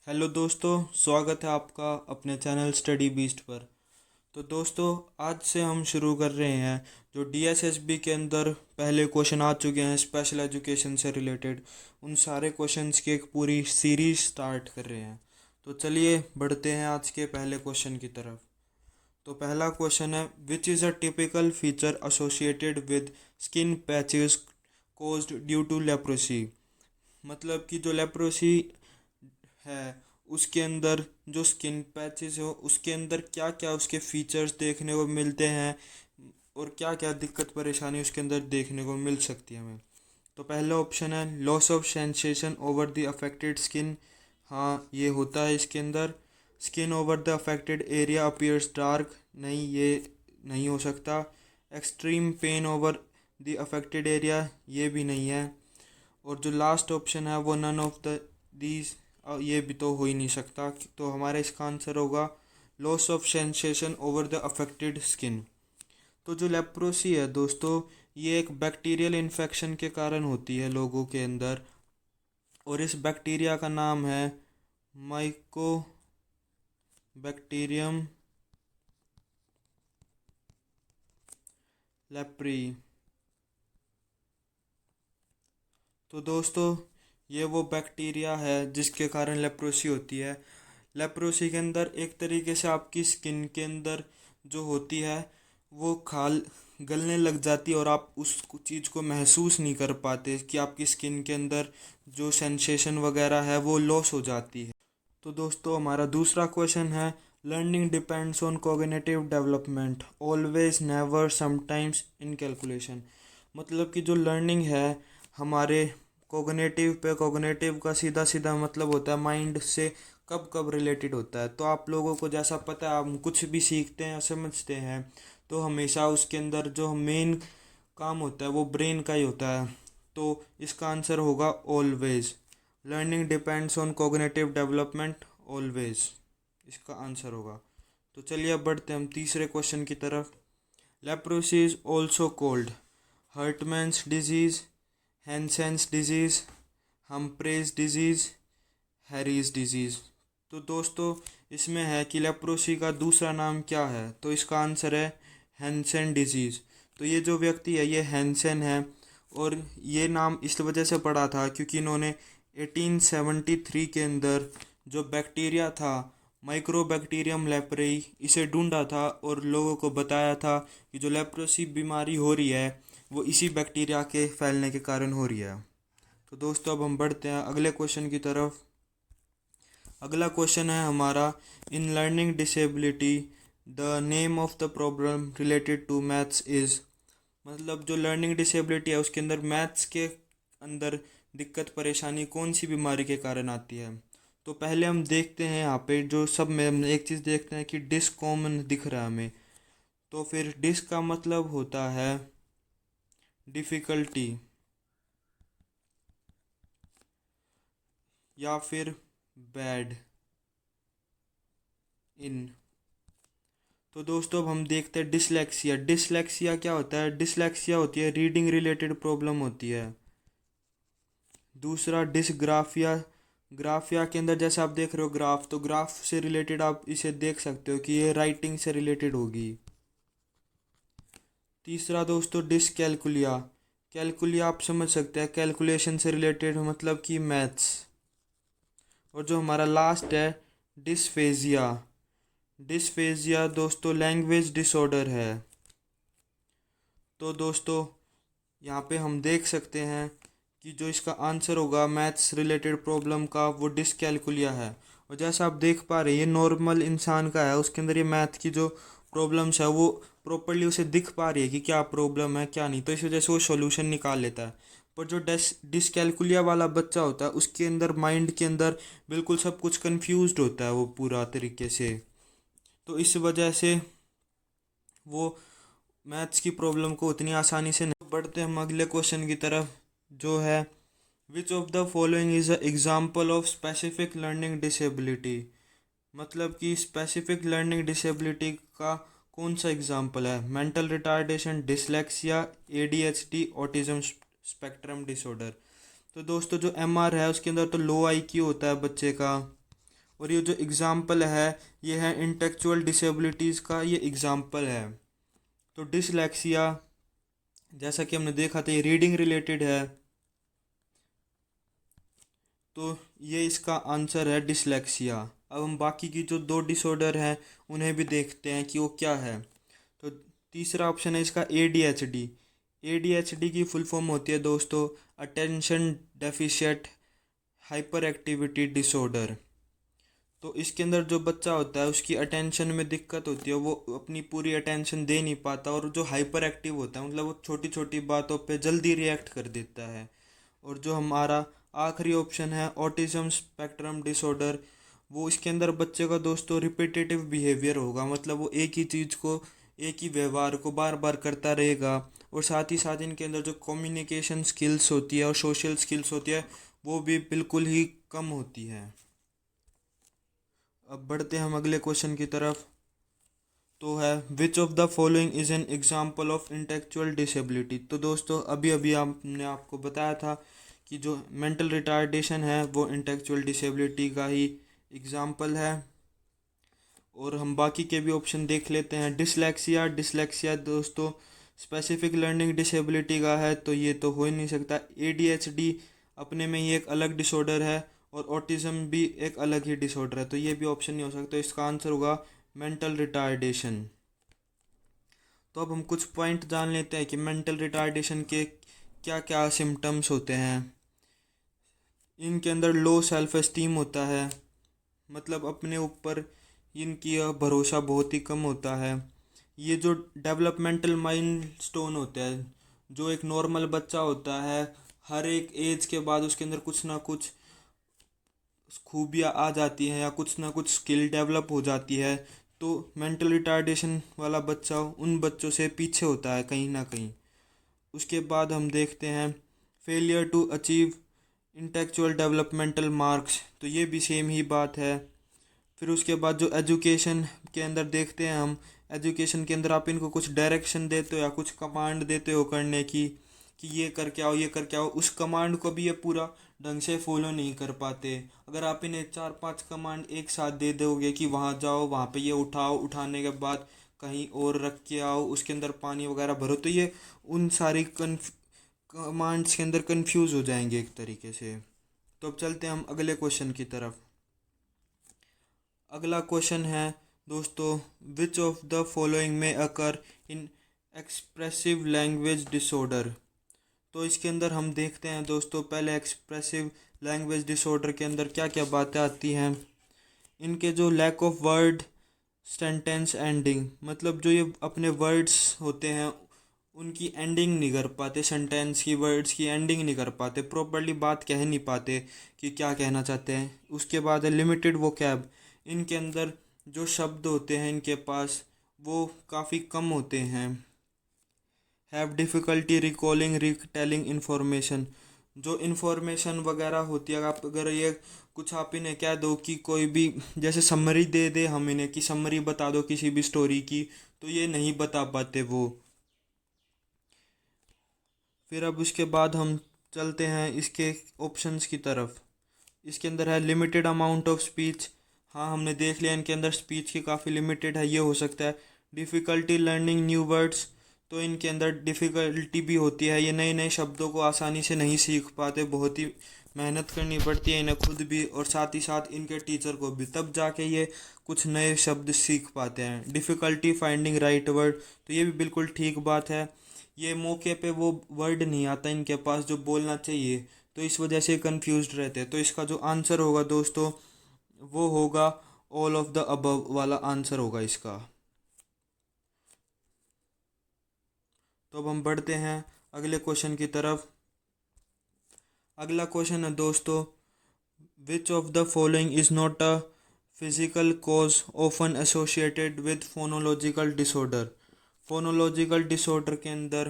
Hello दोस्तों, स्वागत है आपका अपने चैनल स्टडी बीस्ट पर। तो दोस्तों, आज से हम शुरू कर रहे हैं जो डीएसएसबी के अंदर पहले क्वेश्चन आ चुके हैं स्पेशल एजुकेशन से रिलेटेड, उन सारे क्वेश्चंस की एक पूरी सीरीज स्टार्ट कर रहे हैं। तो चलिए बढ़ते हैं आज के पहले क्वेश्चन की तरफ। तो पहला क्वेश्चन है, which is a typical feature associated with skin patches caused due to leprosy. मतलब कि जो लेप्रोसी है उसके अंदर जो स्किन पैचेस हो उसके अंदर क्या क्या उसके फीचर्स देखने को मिलते हैं और क्या क्या दिक्कत परेशानी उसके अंदर देखने को मिल सकती है हमें। तो पहला ऑप्शन है loss of sensation over the affected skin. हाँ, ये होता है इसके अंदर। Skin over the affected area appears dark. नहीं, ये नहीं हो सकता। Extreme pain over the affected area, ये भी नहीं है। और जो लास्ट ऑप्शन है वो नन ऑफ द दीज, ये भी तो हो ही नहीं सकता। तो हमारा इसका आंसर होगा loss of sensation over the affected skin. तो जो लेप्रोसी है दोस्तों, ये एक बैक्टीरियल इन्फेक्शन के कारण होती है लोगों के अंदर, और इस बैक्टीरिया का नाम है माइको बैक्टीरियम लेप्री। तो दोस्तों, ये वो बैक्टीरिया है जिसके कारण लेप्रोसी होती है। लेप्रोसी के अंदर एक तरीके से आपकी स्किन के अंदर जो होती है वो खाल गलने लग जाती है और आप उस चीज़ को महसूस नहीं कर पाते कि आपकी स्किन के अंदर जो सेंसेशन वगैरह है वो लॉस हो जाती है। तो दोस्तों, हमारा दूसरा क्वेश्चन है, learning depends on cognitive development always never sometimes in calculation. मतलब कि जो लर्निंग है हमारे कोग्निटिव पे, कोग्निटिव का सीधा सीधा मतलब होता है माइंड से कब कब रिलेटेड होता है। तो आप लोगों को जैसा पता है, हम कुछ भी सीखते हैं समझते हैं तो हमेशा उसके अंदर जो मेन काम होता है वो ब्रेन का ही होता है। तो इसका आंसर होगा always. Learning depends on cognitive development always, इसका आंसर होगा। तो चलिए अब बढ़ते हैं हम तीसरे क्वेश्चन की तरफ। Leprosy is also called Hartmann's disease, Hansen's disease, Humphreys disease, Harry's disease. तो दोस्तों, इसमें है कि लेप्रोसी का दूसरा नाम क्या है। तो इसका आंसर है हैंसेन डिजीज। तो ये जो व्यक्ति है ये हैंसेन है, और ये नाम इस वजह से पड़ा था क्योंकि इन्होंने 1873 के अंदर जो बैक्टीरिया था माइक्रोबैक्टीरियम लेप्रेई, इसे ढूंढा था और लोगों को बताया था कि जो लेप्रोसी बीमारी हो रही है वो इसी बैक्टीरिया के फैलने के कारण हो रही है। तो दोस्तों, अब हम बढ़ते हैं अगले क्वेश्चन की तरफ। अगला क्वेश्चन है हमारा, in learning disability the name of the problem related to maths is. मतलब जो लर्निंग डिसेबिलिटी है उसके अंदर मैथ्स के अंदर दिक्कत परेशानी कौन सी बीमारी के कारण आती है। तो पहले हम देखते हैं यहाँ पे जो सब में हम एक चीज़ देखते हैं कि डिस कॉमन दिख रहा है हमें। तो फिर डिस का मतलब होता है डिफ़िकल्टी या फिर बैड इन। तो दोस्तों, अब हम देखते हैं डिसलेक्सिया। डिसलेक्सिया क्या होता है? डिसलेक्सिया होती है रीडिंग रिलेटेड प्रॉब्लम होती है। दूसरा डिसग्राफिया। ग्राफिया के अंदर जैसे आप देख रहे हो ग्राफ, तो ग्राफ से रिलेटेड आप इसे देख सकते हो कि ये राइटिंग से रिलेटेड होगी। तीसरा दोस्तों डिसकैलकुलिया। कैलकुलिया आप समझ सकते हैं कैलकुलेशन से रिलेटेड, मतलब कि मैथ्स। और जो हमारा लास्ट है डिसफेजिया। डिसफेजिया दोस्तों लैंग्वेज डिसऑर्डर है। तो दोस्तों, यहाँ पे हम देख सकते हैं कि जो इसका आंसर होगा मैथ्स रिलेटेड प्रॉब्लम का वो डिसकैलकुलिया है। और जैसा आप देख पा रहे हैं ये नॉर्मल इंसान का है, उसके अंदर ये मैथ की जो प्रॉब्लम्स है वो प्रॉपरली उसे दिख पा रही है कि क्या प्रॉब्लम है क्या नहीं, तो इस वजह से वो सॉल्यूशन निकाल लेता है। पर जो डिसकैलकुलिया वाला बच्चा होता है उसके अंदर माइंड के अंदर बिल्कुल सब कुछ कंफ्यूज्ड होता है वो पूरा तरीके से। तो इस वजह से वो मैथ्स की प्रॉब्लम को उतनी आसानी से नहीं। बढ़ते हम अगले क्वेश्चन की तरफ जो है, which of the following is a example of specific learning disability. मतलब कि स्पेसिफिक लर्निंग डिसेबिलिटी का कौन सा एग्जाम्पल है? Mental retardation, dyslexia, ADHD, autism spectrum disorder. तो दोस्तों, जो एमआर है उसके अंदर तो लो आईक्यू होता है बच्चे का, और ये जो एग्ज़ाम्पल है ये है इंटेलेक्चुअल डिसेबिलिटीज़ का, ये एग्ज़ाम्पल है। तो डिसलेक्सिया जैसा कि हमने देखा था ये रीडिंग रिलेटेड है, तो ये इसका आंसर है डिसलेक्सिया। अब हम बाकी की जो दो डिसऑर्डर हैं उन्हें भी देखते हैं कि वो क्या है। तो तीसरा ऑप्शन है इसका ADHD। ADHD की फुल फॉर्म होती है दोस्तों attention deficit hyper activity disorder. तो इसके अंदर जो बच्चा होता है उसकी अटेंशन में दिक्कत होती है, वो अपनी पूरी अटेंशन दे नहीं पाता, और जो हाइपर एक्टिव होता है मतलब वो छोटी छोटी बातों पे जल्दी रिएक्ट कर देता है। और जो हमारा आखिरी ऑप्शन है ऑटिज्म स्पेक्ट्रम डिसऑर्डर, वो इसके अंदर बच्चे का दोस्तों रिपीटेटिव बिहेवियर होगा, मतलब वो एक ही चीज़ को, एक ही व्यवहार को बार बार करता रहेगा। और साथ ही साथ इनके अंदर जो कम्युनिकेशन स्किल्स होती है और सोशल स्किल्स होती है वो भी बिल्कुल ही कम होती है। अब बढ़ते हैं हम अगले क्वेश्चन की तरफ। तो है which of the following is an example of intellectual disability. तो दोस्तों अभी अभी आपने आपको बताया था कि जो मेंटल रिटार्डेशन है वो इंटेलेक्चुअल डिसेबिलिटी का ही एग्जाम्पल है। और हम बाकी के भी ऑप्शन देख लेते हैं। डिसलेक्सिया, डिसलेक्सिया दोस्तों स्पेसिफिक लर्निंग डिसेबिलिटी का है, तो ये तो हो ही नहीं सकता। ADHD अपने में ही एक अलग डिसऑर्डर है, और ऑटिज्म भी एक अलग ही डिसऑर्डर है, तो ये भी ऑप्शन नहीं हो सकता। इसका आंसर होगा मेंटल रिटार्डेशन। तो अब हम कुछ पॉइंट जान लेते हैं कि मेंटल रिटार्डेशन के क्या क्या सिम्टम्स होते हैं। इनके अंदर लो सेल्फ एस्टीम होता है, मतलब अपने ऊपर इनकी भरोसा बहुत ही कम होता है। ये जो डेवलपमेंटल माइलस्टोन होते हैं, जो एक नॉर्मल बच्चा होता है हर एक एज के बाद उसके अंदर कुछ ना कुछ खूबियाँ आ जाती हैं या कुछ ना कुछ स्किल डेवलप हो जाती है, तो मेंटल रिटार्डेशन वाला बच्चा उन बच्चों से पीछे होता है कहीं ना कहीं। उसके बाद हम देखते हैं failure to achieve intellectual developmental marks, तो ये भी सेम ही बात है। फिर उसके बाद जो एजुकेशन के अंदर देखते हैं हम, एजुकेशन के अंदर आप इनको कुछ डायरेक्शन देते हो या कुछ कमांड देते हो करने की कि ये करके आओ ये करके आओ, उस कमांड को भी ये पूरा ढंग से फॉलो नहीं कर पाते। अगर आप इन्हें 4-5 कमांड एक साथ दे दोगे कि वहाँ जाओ वहाँ पे ये उठाओ, उठाने के बाद कहीं और रख के आओ, उसके अंदर पानी वगैरह भरो, तो ये उन सारी कमांड्स के अंदर कंफ्यूज हो जाएंगे एक तरीके से। तो अब चलते हैं हम अगले क्वेश्चन की तरफ। अगला क्वेश्चन है दोस्तों विच ऑफ द फॉलोइंग में अकर इन एक्सप्रेसिव लैंग्वेज डिसऑर्डर। तो इसके अंदर हम देखते हैं दोस्तों पहले एक्सप्रेसिव लैंग्वेज डिसऑर्डर के अंदर क्या क्या बातें आती हैं। इनके जो lack of word sentence ending, मतलब जो ये अपने वर्ड्स होते हैं उनकी एंडिंग नहीं कर पाते, सेंटेंस की वर्ड्स की एंडिंग नहीं कर पाते, प्रॉपर्ली बात कह नहीं पाते कि क्या कहना चाहते हैं। उसके बाद है लिमिटेड वोकैब, इनके अंदर जो शब्द होते हैं इनके पास वो काफ़ी कम होते हैं। Have difficulty recalling retelling information, जो इन्फॉर्मेशन वगैरह होती है आप अगर ये कुछ आप इन्हें कह दो कि कोई भी जैसे समरी दे दे हम इन्हें कि समरी बता दो किसी भी स्टोरी की, तो ये नहीं बता पाते वो। फिर अब उसके बाद हम चलते हैं इसके ऑप्शंस की तरफ। इसके अंदर है लिमिटेड अमाउंट ऑफ स्पीच, हाँ हमने देख लिया इनके अंदर स्पीच की काफ़ी लिमिटेड है, ये हो सकता है। डिफ़िकल्टी लर्निंग न्यू वर्ड्स, तो इनके अंदर डिफ़िकल्टी भी होती है, ये नए नए शब्दों को आसानी से नहीं सीख पाते, बहुत ही मेहनत करनी पड़ती है इन्हें खुद भी और साथ ही साथ इनके टीचर को भी, तब जाके ये कुछ नए शब्द सीख पाते हैं। डिफ़िकल्टी फाइंडिंग राइट वर्ड, तो ये भी बिल्कुल ठीक बात है, ये मौके पे वो वर्ड नहीं आता इनके पास जो बोलना चाहिए, तो इस वजह से कंफ्यूज्ड रहते हैं। तो इसका जो आंसर होगा दोस्तों वो होगा ऑल ऑफ द अबव वाला आंसर होगा इसका। तो अब हम बढ़ते हैं अगले क्वेश्चन की तरफ। अगला क्वेश्चन है दोस्तों विच of the following is not a physical cause often associated with phonological disorder. Phonological disorder के अंदर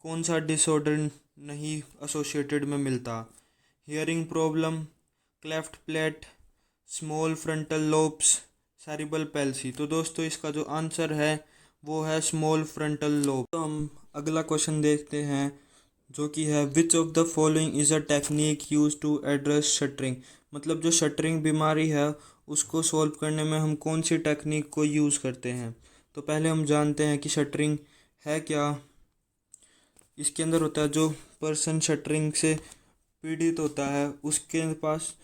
कौन सा डिसऑर्डर नहीं एसोसिएटेड में मिलता। Hearing problem, cleft plate, small frontal lobes, cerebral palsy. तो दोस्तों इसका जो आंसर है वो है स्मॉल फ्रंटल लोब। तो हम अगला क्वेश्चन देखते हैं जो कि है which of the following is a technique use to address stuttering. मतलब जो शटरिंग बीमारी है उसको सॉल्व करने में हम कौन सी टेक्निक को यूज़ करते हैं। तो पहले हम जानते हैं कि शटरिंग है क्या। इसके अंदर होता है जो पर्सन शटरिंग से पीड़ित होता है उसके पास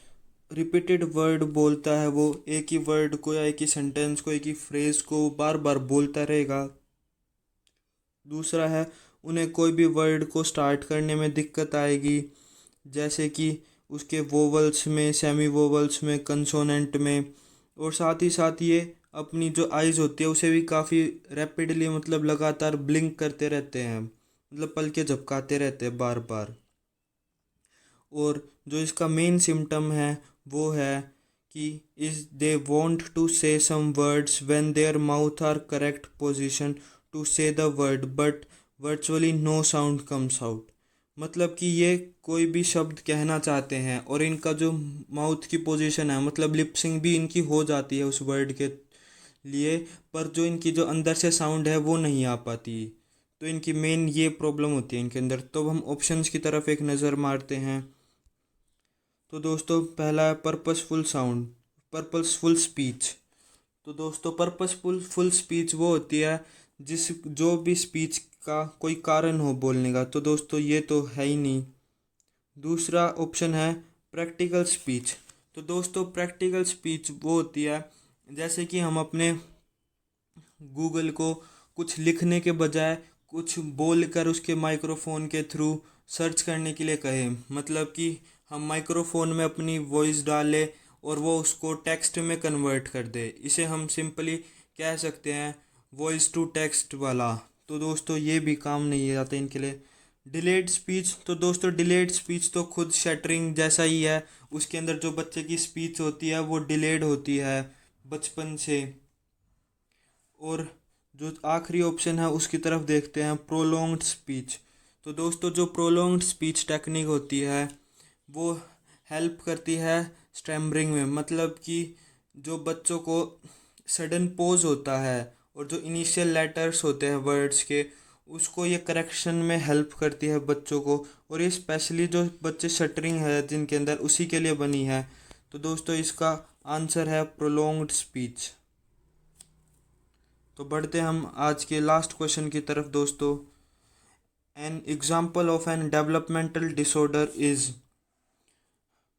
रिपीटेड वर्ड बोलता है, वो एक ही वर्ड को या एक ही सेंटेंस को एक ही फ्रेज को बार बार बोलता रहेगा। दूसरा है उन्हें कोई भी वर्ड को स्टार्ट करने में दिक्कत आएगी, जैसे कि उसके वोवल्स में, सेमी वोवल्स में, कंसोनेंट में। और साथ ही साथ ये अपनी जो आइज़ होती है उसे भी काफ़ी रैपिडली मतलब लगातार ब्लिंक करते रहते हैं, मतलब पलके झपकाते रहते हैं बार बार। और जो इसका मेन सिम्टम है वो है कि is they want to say some words when their mouth are correct position to say the word but virtually no sound comes out. मतलब कि ये कोई भी शब्द कहना चाहते हैं और इनका जो माउथ की पोजीशन है मतलब लिपसिंग भी इनकी हो जाती है उस वर्ड के लिए, पर जो इनकी जो अंदर से साउंड है वो नहीं आ पाती। तो इनकी मेन ये प्रॉब्लम होती है इनके अंदर। तो हम ऑप्शंस की तरफ एक नज़र मारते हैं। तो दोस्तों पहला है पर्पसफुल साउंड, पर्पसफुल स्पीच। तो दोस्तों पर्पसफुल स्पीच वो होती है जिस जो भी स्पीच का कोई कारण हो बोलने का। तो दोस्तों ये तो है ही नहीं। दूसरा ऑप्शन है प्रैक्टिकल स्पीच। तो दोस्तों प्रैक्टिकल स्पीच वो होती है जैसे कि हम अपने गूगल को कुछ लिखने के बजाय कुछ बोल कर उसके माइक्रोफोन के थ्रू सर्च करने के लिए कहें। मतलब कि हम माइक्रोफोन में अपनी वॉइस डालें और वो उसको टेक्स्ट में कन्वर्ट कर दे। इसे हम सिंपली कह सकते हैं वॉइस टू टेक्स्ट वाला। तो दोस्तों ये भी काम नहीं आता इनके लिए। Delayed speech. तो दोस्तों डिलेड स्पीच तो खुद शटरिंग जैसा ही है। उसके अंदर जो बच्चे की स्पीच होती है वो डिलेड होती है बचपन से। और जो आखिरी ऑप्शन है उसकी तरफ देखते हैं, प्रोलॉन्ग्ड स्पीच। तो दोस्तों जो प्रोलॉन्ग्ड स्पीच टेक्निक होती है वो हेल्प करती है स्टैमरिंग में। मतलब कि जो बच्चों को सडन पोज होता है और जो इनिशियल लेटर्स होते हैं वर्ड्स के उसको ये करेक्शन में हेल्प करती है बच्चों को। और ये स्पेशली जो बच्चे शटरिंग है जिनके अंदर उसी के लिए बनी है। तो दोस्तों इसका आंसर है प्रोलॉन्ग्ड स्पीच। तो बढ़ते हम आज के लास्ट क्वेश्चन की तरफ दोस्तों। An example of an developmental disorder is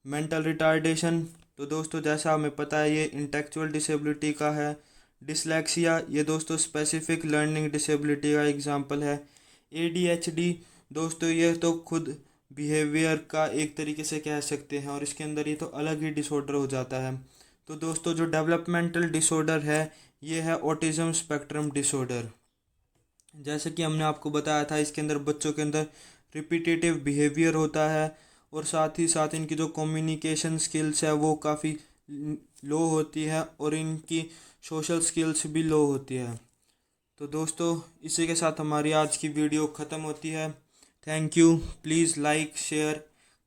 mental retardation. तो दोस्तों जैसा हमें पता है ये इंटेलेक्चुअल डिसेबिलिटी का है। डिसलेक्सिया ये दोस्तों स्पेसिफिक लर्निंग डिसेबिलिटी का एग्जाम्पल है। ADHD दोस्तों ये तो खुद बिहेवियर का एक तरीके से कह सकते हैं और इसके अंदर ये तो अलग ही डिसऑर्डर हो जाता है। तो दोस्तों जो डेवलपमेंटल डिसऑर्डर है ये है ऑटिज्म स्पेक्ट्रम डिसऑर्डर। जैसे कि हमने आपको बताया था इसके अंदर बच्चों के अंदर रिपीटेटिव बिहेवियर होता है और साथ ही साथ इनकी जो कम्युनिकेशन स्किल्स है वो काफ़ी लो होती है और इनकी सोशल स्किल्स भी लो होती है। तो दोस्तों इसी के साथ हमारी आज की वीडियो ख़त्म होती है। Thank you. Please like, share,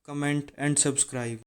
comment and subscribe.